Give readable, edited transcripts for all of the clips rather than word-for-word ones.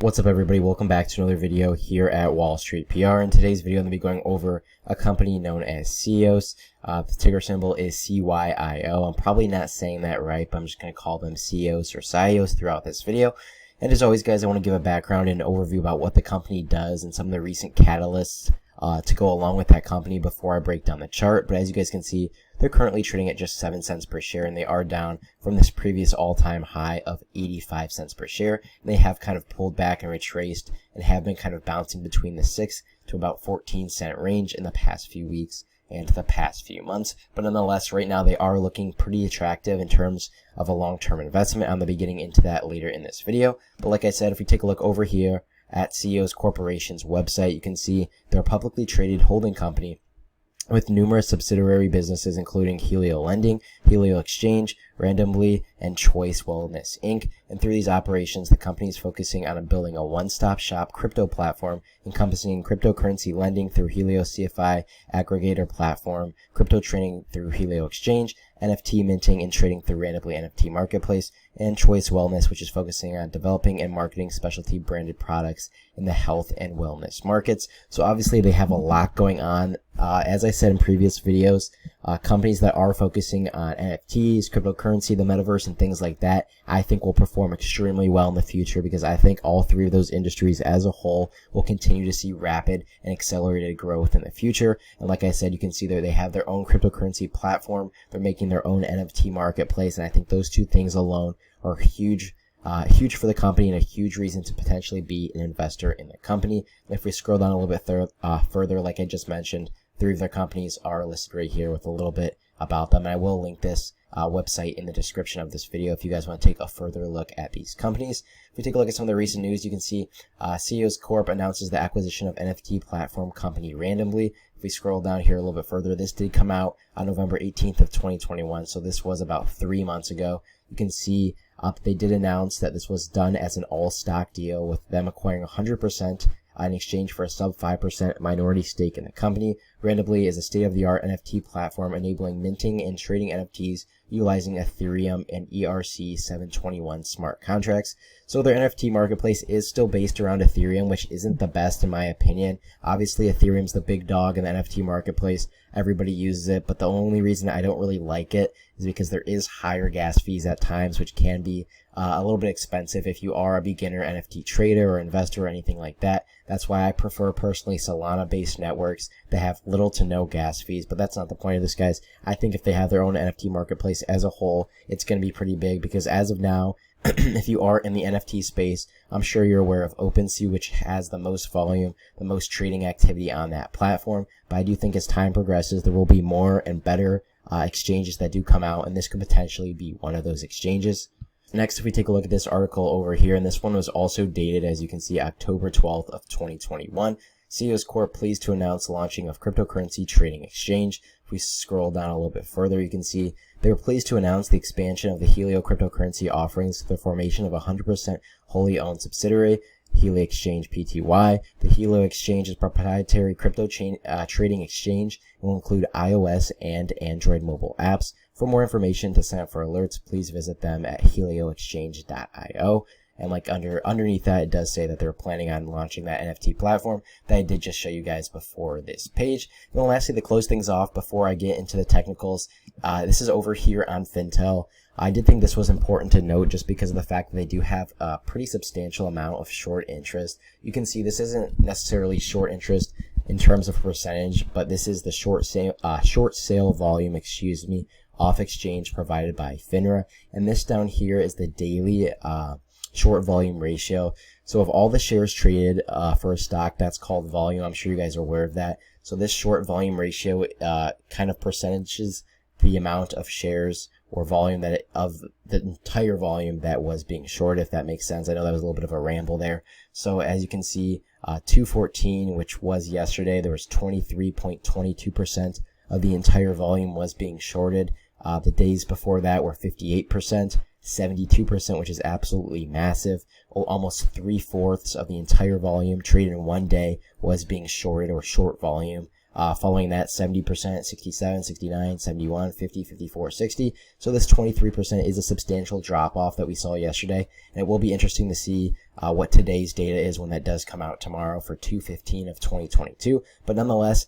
What's up, everybody? Welcome back to another video here at Wall Street PR. In today's video, I'm going to be going over a company known as CYIOS. The ticker symbol is CYIO. I'm probably not saying that right, but I'm just going to call them CYIOS or CYIOS throughout this video. And as always, guys, I want to give a background and overview about what the company does and some of the recent catalysts to go along with that company before I break down the chart. But as you guys can see, they're currently trading at just 7 cents per share, and they are down from this previous all-time high of 85 cents per share. And they have kind of pulled back and retraced and have been kind of bouncing between the 6 to about 14-cent range in the past few weeks and the past few months. But nonetheless, right now they are looking pretty attractive in terms of a long-term investment. I'm going to be getting into that later in this video. But like I said, if we take a look over here at CYIOS Corporation's website, you can see they're a publicly traded holding company with numerous subsidiary businesses, including Helio Lending, Helio Exchange, Randombly, and Choice Wellness Inc. And through these operations, the company is focusing on building a one-stop shop crypto platform encompassing cryptocurrency lending through Helio CFI aggregator platform, crypto trading through Helio Exchange, NFT minting and trading through Randombly NFT marketplace, and Choice Wellness, which is focusing on developing and marketing specialty branded products in the health and wellness markets. So obviously they have a lot going on. As I said in previous videos, companies that are focusing on NFTs, cryptocurrency, the metaverse, and things like that, I think will perform extremely well in the future, because I think all three of those industries as a whole will continue to see rapid and accelerated growth in the future. And like I said, you can see there they have their own cryptocurrency platform. They're making their own NFT marketplace, and I think those two things alone are huge for the company and a huge reason to potentially be an investor in the company. And if we scroll down a little bit further, like I just mentioned, three of their companies are listed right here with a little bit about them. And I will link this website in the description of this video if you guys want to take a further look at these companies. If we take a look at some of the recent news, you can see CYIOS Corp announces the acquisition of NFT platform company Randombly. If we scroll down here a little bit further, this did come out on November 18th of 2021, so this was about 3 months ago. You can see they did announce that this was done as an all-stock deal, with them acquiring 100% in exchange for a sub 5% minority stake in the company. Randombly is a state-of-the-art NFT platform enabling minting and trading NFTs utilizing Ethereum and ERC-721 smart contracts. So their NFT marketplace is still based around Ethereum, which isn't the best in my opinion. Obviously, Ethereum's the big dog in the NFT marketplace. Everybody uses it, but the only reason I don't really like it is because there is higher gas fees at times, which can be a little bit expensive if you are a beginner NFT trader or investor or anything like that. That's why I prefer personally Solana-based networks that have little to no gas fees, but that's not the point of this, guys. I think if they have their own NFT marketplace as a whole, it's going to be pretty big, because as of now, if you are in the NFT space, I'm sure you're aware of OpenSea, which has the most volume, the most trading activity on that platform. But I do think as time progresses, there will be more and better exchanges that do come out, and this could potentially be one of those exchanges. Next, if we take a look at this article over here, and this one was also dated, as you can see, October 12th of 2021. CYIOS Corp pleased to announce launching of cryptocurrency trading exchange. If we scroll down a little bit further, you can see they were pleased to announce the expansion of the Helio cryptocurrency offerings through the formation of a 100% wholly owned subsidiary, Helio Exchange Pty. The Helio Exchange is a proprietary crypto trading exchange and will include iOS and Android mobile apps. For more information, to sign up for alerts, please visit them at helioexchange.io. And like underneath that, it does say that they're planning on launching that NFT platform that I did just show you guys before this page. And then lastly, to close things off before I get into the technicals, this is over here on Fintel. I did think this was important to note just because of the fact that they do have a pretty substantial amount of short interest. You can see this isn't necessarily short interest in terms of percentage, but this is the short sale volume, off exchange provided by FINRA. And this down here is the daily short volume ratio. So of all the shares traded for a stock, that's called volume. I'm sure you guys are aware of that. So this short volume ratio kind of percentages the amount of shares or volume of the entire volume that was being shorted, if that makes sense. I know that was a little bit of a ramble there. So as you can see, 214, which was yesterday, there was 23.22% of the entire volume was being shorted. The days before that were 58%. 72%, which is absolutely massive. Almost 3/4 of the entire volume traded in one day was being shorted or short volume. Following that, 70%, 67, 69, 71, 50, 54, 60. So this 23% is a substantial drop off that we saw yesterday. And it will be interesting to see what today's data is when that does come out tomorrow for 2/15 of 2022. But nonetheless,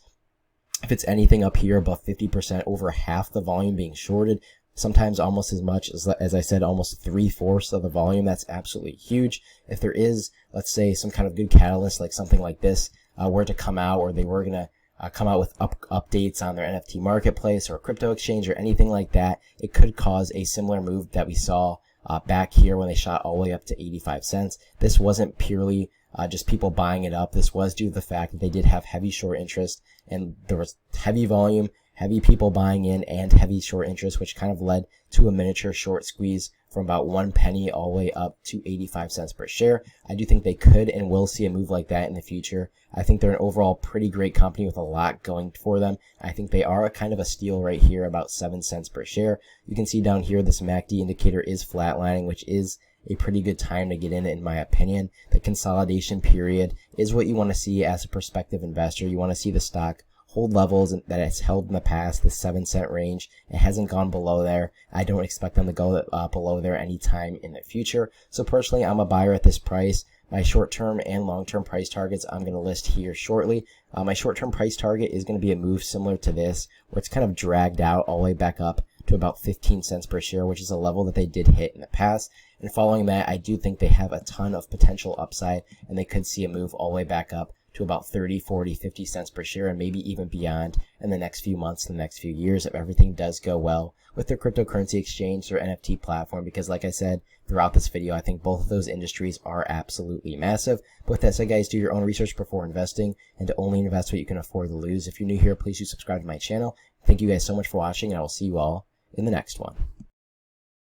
if it's anything up here above 50%, over half the volume being shorted, sometimes almost as much as I said, almost 3/4 of the volume, that's absolutely huge. If there is, let's say, some kind of good catalyst, like something like this, were to come out, or they were going to come out with updates on their NFT marketplace or crypto exchange or anything like that, it could cause a similar move that we saw back here when they shot all the way up to 85 cents. This wasn't purely just people buying it up. This was due to the fact that they did have heavy short interest, and there was heavy volume, heavy people buying in, and heavy short interest, which kind of led to a miniature short squeeze from about 1 penny all the way up to 85 cents per share. I do think they could and will see a move like that in the future. I think they're an overall pretty great company with a lot going for them. I think they are a kind of a steal right here, about 7 cents per share. You can see down here this MACD indicator is flatlining, which is a pretty good time to get in my opinion. The consolidation period is what you want to see as a prospective investor. You want to see the stock hold levels that it's held in the past, the 7-cent range. It hasn't gone below there. I don't expect them to go below there anytime in the future. So personally, I'm a buyer at this price. My short-term and long-term price targets I'm going to list here shortly. My short-term price target is going to be a move similar to this, where it's kind of dragged out all the way back up to about 15 cents per share, which is a level that they did hit in the past. And following that, I do think they have a ton of potential upside, and they could see a move all the way back up to about 30, 40, 50 cents per share, and maybe even beyond in the next few months, the next few years, if everything does go well with their cryptocurrency exchange, their NFT platform. Because like I said throughout this video, I think both of those industries are absolutely massive. But with that said, guys, do your own research before investing, and to only invest what you can afford to lose. If you're new here, please do subscribe to my channel. Thank you guys so much for watching, and I will see you all in the next one.